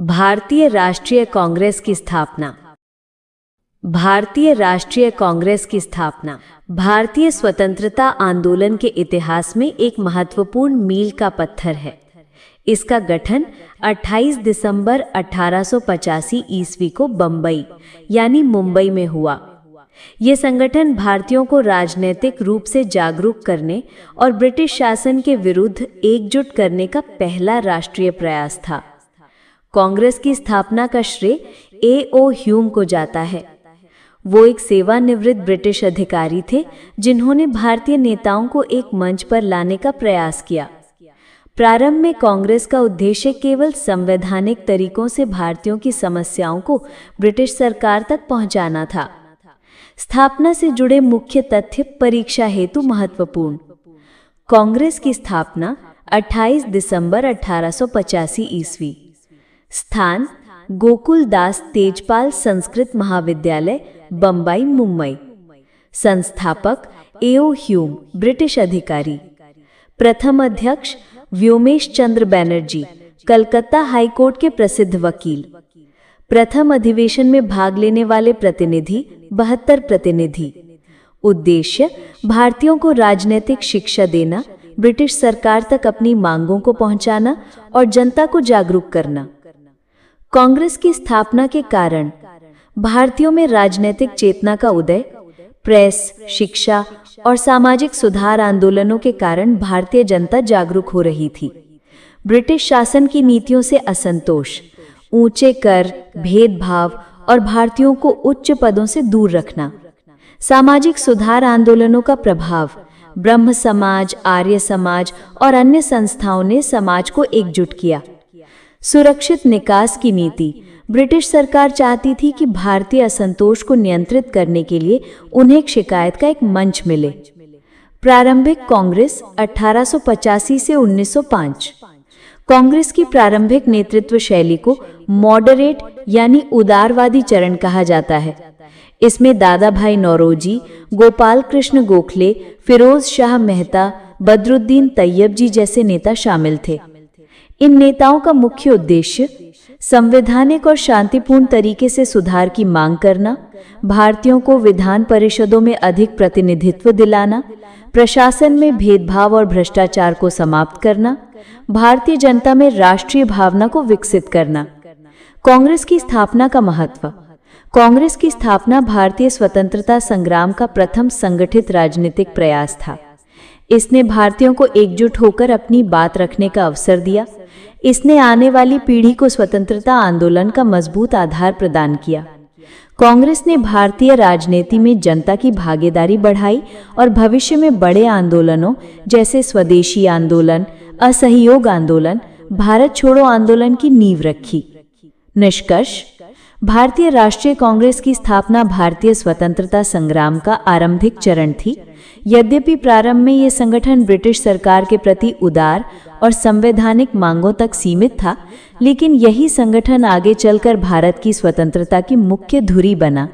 भारतीय राष्ट्रीय कांग्रेस की स्थापना। भारतीय राष्ट्रीय कांग्रेस की स्थापना भारतीय स्वतंत्रता आंदोलन के इतिहास में एक महत्वपूर्ण मील का पत्थर है। इसका गठन 28 दिसंबर 1885 ईस्वी को बम्बई यानी मुंबई में हुआ। ये संगठन भारतीयों को राजनीतिक रूप से जागरूक करने और ब्रिटिश शासन के विरुद्ध एकजुट करने का पहला राष्ट्रीय प्रयास था। कांग्रेस की स्थापना का श्रेय A.O. ह्यूम को जाता है। वो एक सेवानिवृत्त ब्रिटिश अधिकारी थे जिन्होंने भारतीय नेताओं को एक मंच पर लाने का प्रयास किया। प्रारंभ में कांग्रेस का उद्देश्य केवल संवैधानिक तरीकों से भारतीयों की समस्याओं को ब्रिटिश सरकार तक पहुंचाना था। स्थापना से जुड़े मुख्य तथ्य परीक्षा हेतु महत्वपूर्ण। कांग्रेस की स्थापना 28 दिसंबर 1885 ईस्वी। स्थान गोकुल दास तेजपाल संस्कृत महाविद्यालय, बम्बई, मुंबई। संस्थापक A.O. ह्यूम, ब्रिटिश अधिकारी। प्रथम अध्यक्ष व्योमेश चंद्र बनर्जी, कलकत्ता हाईकोर्ट के प्रसिद्ध वकील। प्रथम अधिवेशन में भाग लेने वाले प्रतिनिधि 72 प्रतिनिधि। उद्देश्य भारतीयों को राजनीतिक शिक्षा देना, ब्रिटिश सरकार तक अपनी मांगों को पहुंचाना और जनता को जागरूक करना। कांग्रेस की स्थापना के कारण भारतीयों में राजनीतिक चेतना का उदय, प्रेस, शिक्षा और सामाजिक सुधार आंदोलनों के कारण भारतीय जनता जागरूक हो रही थी। ब्रिटिश शासन की नीतियों से असंतोष, ऊंचे कर, भेदभाव और भारतीयों को उच्च पदों से दूर रखना। सामाजिक सुधार आंदोलनों का प्रभाव, ब्रह्म समाज, आर्य समाज और अन्य संस्थाओं ने समाज को एकजुट किया। सुरक्षित निकास की नीति, ब्रिटिश सरकार चाहती थी कि भारतीय असंतोष को नियंत्रित करने के लिए उन्हें एक शिकायत का एक मंच मिले। प्रारंभिक कांग्रेस 1885 से 1905। कांग्रेस की प्रारंभिक नेतृत्व शैली को मॉडरेट यानी उदारवादी चरण कहा जाता है। इसमें दादा भाई नौरोजी, गोपाल कृष्ण गोखले, फिरोज शाह मेहता, बदरुद्दीन तैयब जी जैसे नेता शामिल थे। इन नेताओं का मुख्य उद्देश्य संवैधानिक और शांतिपूर्ण तरीके से सुधार की मांग करना, भारतीयों को विधान परिषदों में अधिक प्रतिनिधित्व दिलाना, प्रशासन में भेदभाव और भ्रष्टाचार को समाप्त करना, भारतीय जनता में राष्ट्रीय भावना को विकसित करना। कांग्रेस की स्थापना का महत्व। कांग्रेस की स्थापना भारतीय स्वतंत्रता संग्राम का प्रथम संगठित राजनीतिक प्रयास था। इसने भारतीयों को एकजुट होकर अपनी बात रखने का अवसर दिया। इसने आने वाली पीढ़ी को स्वतंत्रता आंदोलन का मजबूत आधार प्रदान किया। कांग्रेस ने भारतीय राजनीति में जनता की भागीदारी बढ़ाई और भविष्य में बड़े आंदोलनों जैसे स्वदेशी आंदोलन, असहयोग आंदोलन, भारत छोड़ो आंदोलन की नींव रखी। निष्कर्ष, भारतीय राष्ट्रीय कांग्रेस की स्थापना भारतीय स्वतंत्रता संग्राम का आरंभिक चरण थी। यद्यपि प्रारंभ में ये संगठन ब्रिटिश सरकार के प्रति उदार और संवैधानिक मांगों तक सीमित था, लेकिन यही संगठन आगे चलकर भारत की स्वतंत्रता की मुख्य धुरी बना।